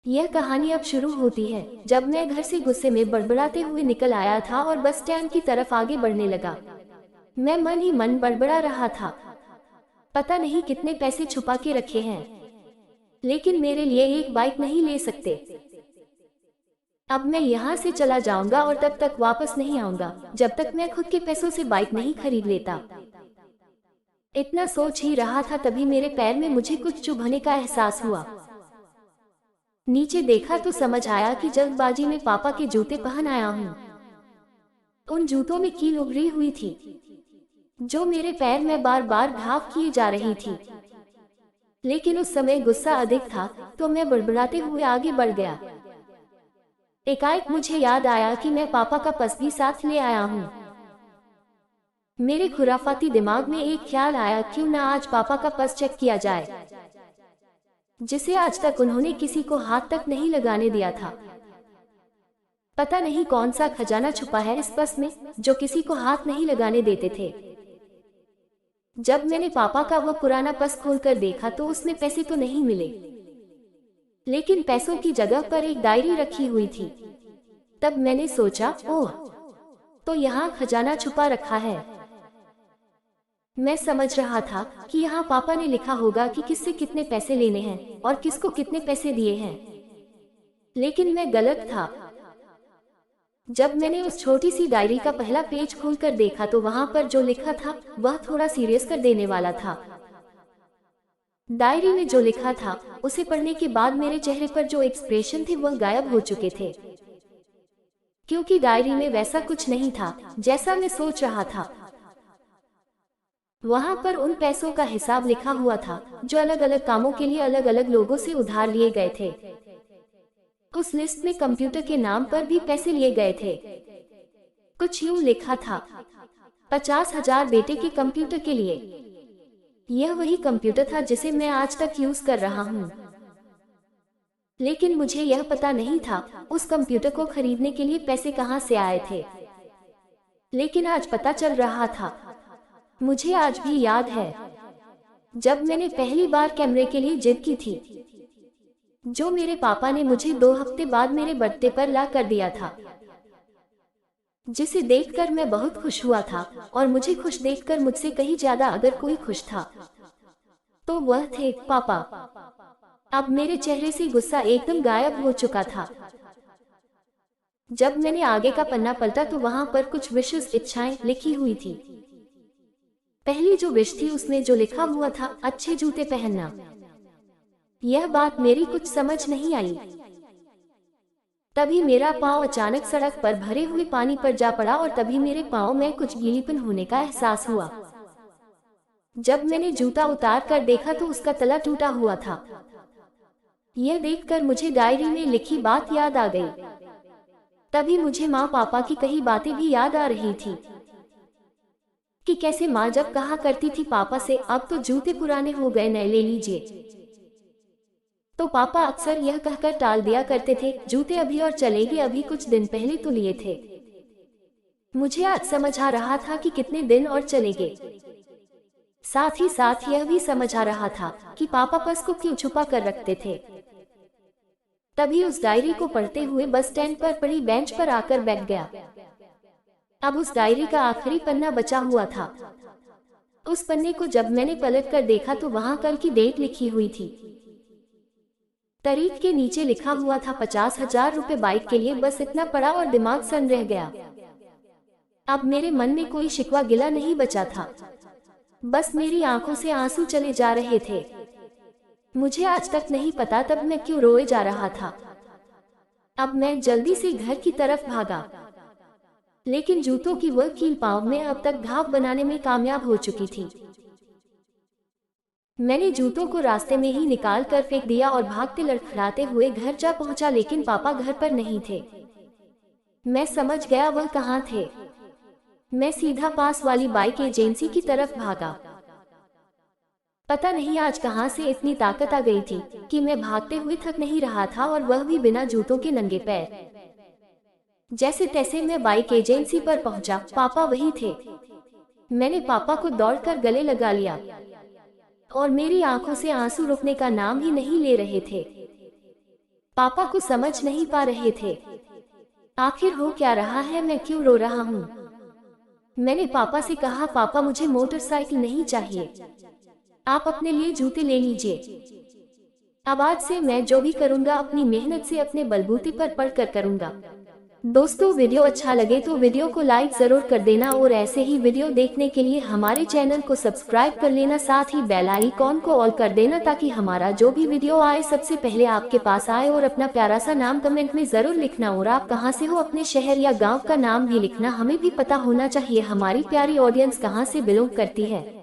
यह कहानी अब शुरू होती है जब मैं घर से गुस्से में बड़बड़ाते हुए निकल आया था और बस स्टैंड की तरफ आगे बढ़ने लगा। मैं मन ही मन बड़बड़ा रहा था, पता नहीं कितने पैसे छुपा के रखे हैं, लेकिन मेरे लिए एक बाइक नहीं ले सकते। अब मैं यहाँ से चला जाऊंगा और तब तक वापस नहीं आऊंगा जब तक मैं खुद के पैसों से बाइक नहीं खरीद लेता। इतना सोच ही रहा था तभी मेरे पैर में मुझे कुछ चुभने का एहसास हुआ। नीचे देखा तो समझ आया कि जल्दबाजी में पापा के जूते पहन आया हूँ। उन जूतों में कील उभरी हुई थी जो मेरे पैर में बार बार घाव किए जा रही थी, लेकिन उस समय गुस्सा अधिक था तो मैं बड़बड़ाते हुए आगे बढ़ गया। एकाएक मुझे याद आया कि मैं पापा का पर्स भी साथ ले आया हूँ। मेरे खुराफाती दिमाग में एक ख्याल आया, क्यों ना आज पापा का पर्स चेक किया जाए, जिसे आज तक उन्होंने किसी को हाथ तक नहीं लगाने दिया था। पता नहीं कौन सा खजाना छुपा है इस पर्स में जो किसी को हाथ नहीं लगाने देते थे। जब मैंने पापा का वह पुराना पर्स खोलकर देखा तो उसमें पैसे तो नहीं मिले, लेकिन पैसों की जगह पर एक डायरी रखी हुई थी। तब मैंने सोचा, ओह, तो यहाँ खजाना छुपा रखा है। मैं समझ रहा था कि यहाँ पापा ने लिखा होगा कि किससे कितने पैसे लेने हैं और किसको कितने पैसे दिए हैं, लेकिन मैं गलत था। जब मैंने उस छोटी सी डायरी का पहला पेज खोलकर देखा तो वहां पर जो लिखा था वह थोड़ा सीरियस कर देने वाला था। डायरी में जो लिखा था उसे पढ़ने के बाद मेरे चेहरे पर जो एक्सप्रेशन थे वह गायब हो चुके थे, क्योंकि डायरी में वैसा कुछ नहीं था जैसा मैं सोच रहा था। वहां पर उन पैसों का हिसाब लिखा हुआ था जो अलग अलग कामों के लिए अलग अलग लोगों से उधार लिए गए थे। उस लिस्ट में कंप्यूटर के नाम पर भी पैसे लिए गए थे। कुछ यूं लिखा था, 50,000 बेटे के कंप्यूटर के लिए। यह वही कंप्यूटर था जिसे मैं आज तक यूज कर रहा हूँ, लेकिन मुझे यह पता नहीं था उस कंप्यूटर को खरीदने के लिए पैसे कहाँ से आए थे। लेकिन आज पता चल रहा था। मुझे आज भी याद है जब मैंने पहली बार कैमरे के लिए जिद की थी, जो मेरे पापा ने मुझे 2 हफ्ते बाद मेरे बर्थडे पर ला कर दिया था, जिसे देखकर मैं बहुत खुश हुआ था। और मुझे खुश देखकर मुझसे कहीं ज्यादा अगर कोई खुश था तो वह थे पापा। अब मेरे चेहरे से गुस्सा एकदम गायब हो चुका था। जब मैंने आगे का पन्ना पलटा तो वहां पर कुछ विशेष इच्छाएं लिखी हुई थी। पहली जो विश थी उसमें जो लिखा हुआ था, अच्छे जूते पहनना। यह बात मेरी कुछ समझ नहीं आई। तभी मेरा पांव अचानक सड़क पर भरे हुए पानी पर जा पड़ा और तभी मेरे पांव में कुछ गीलीपन होने का एहसास हुआ। जब मैंने जूता उतार कर देखा तो उसका तला टूटा हुआ था। यह देखकर मुझे डायरी में लिखी बात याद आ गई। तभी मुझे माँ पापा की कही बातें भी याद आ रही थी कि कैसे माँ जब कहा करती थी पापा से, अब तो जूते पुराने हो गए, नए ले लीजिए, तो पापा अक्सर यह कहकर टाल दिया करते थे, जूते अभी और चलेंगे, अभी कुछ दिन पहले तो लिए थे। मुझे आज समझ आ रहा था कि कितने दिन और चलेंगे। साथ ही साथ यह भी समझ आ रहा था कि पापा पर्स को क्यों छुपा कर रखते थे। तभी उस डायरी को पढ़ते हुए बस स्टैंड पर पड़ी बेंच पर आकर बैठ गया। अब उस डायरी का आखिरी पन्ना बचा हुआ था। उस पन्ने को जब मैंने पलट कर देखा तो वहां कल की डेट लिखी हुई थी। तारीख के नीचे लिखा हुआ था 50,000 रुपए बाइक के लिए। बस इतना पड़ा और दिमाग सन रह गया। अब मेरे मन में कोई शिकवा गिला नहीं बचा था, बस मेरी आंखों से आंसू चले जा रहे थे। मुझे आज तक नहीं पता तब मैं क्यों रोए जा रहा था। अब मैं जल्दी से घर की तरफ भागा, लेकिन जूतों की वह कील पांव में अब तक घाव बनाने में कामयाब हो चुकी थी। मैंने जूतों को रास्ते में ही निकाल कर फेंक दिया और भागते लड़खड़ाते हुए घर जा पहुंचा, लेकिन पापा घर पर नहीं थे। मैं समझ गया वह कहाँ थे। मैं सीधा पास वाली बाइक एजेंसी की तरफ भागा। पता नहीं आज कहां से इतनी ताकत आ गई थी कि मैं भागते हुए थक नहीं रहा था, और वह भी बिना जूतों के नंगे पैर। जैसे तैसे मैं बाइक एजेंसी पर पहुंचा। पापा वही थे। मैंने पापा को दौड़कर गले लगा लिया और मेरी आंखों से आंसू रुकने का नाम ही नहीं ले रहे थे। पापा को समझ नहीं पा रहे थे। आखिर हो क्या रहा है, मैं क्यों रो रहा हूँ। मैंने पापा से कहा, पापा मुझे मोटरसाइकिल नहीं चाहिए, आप अपने लिए जूते ले लीजिए। अब आज से मैं जो भी करूँगा अपनी मेहनत से अपने बलबूते पर पढ़कर करूँगा। दोस्तों, वीडियो अच्छा लगे तो वीडियो को लाइक जरूर कर देना और ऐसे ही वीडियो देखने के लिए हमारे चैनल को सब्सक्राइब कर लेना, साथ ही बेल आइकॉन को ऑल कर देना ताकि हमारा जो भी वीडियो आए सबसे पहले आपके पास आए। और अपना प्यारा सा नाम कमेंट में जरूर लिखना और आप कहां से हो, अपने शहर या गांव का नाम भी लिखना, हमें भी पता होना चाहिए हमारी प्यारी ऑडियंस कहां से बिलोंग करती है।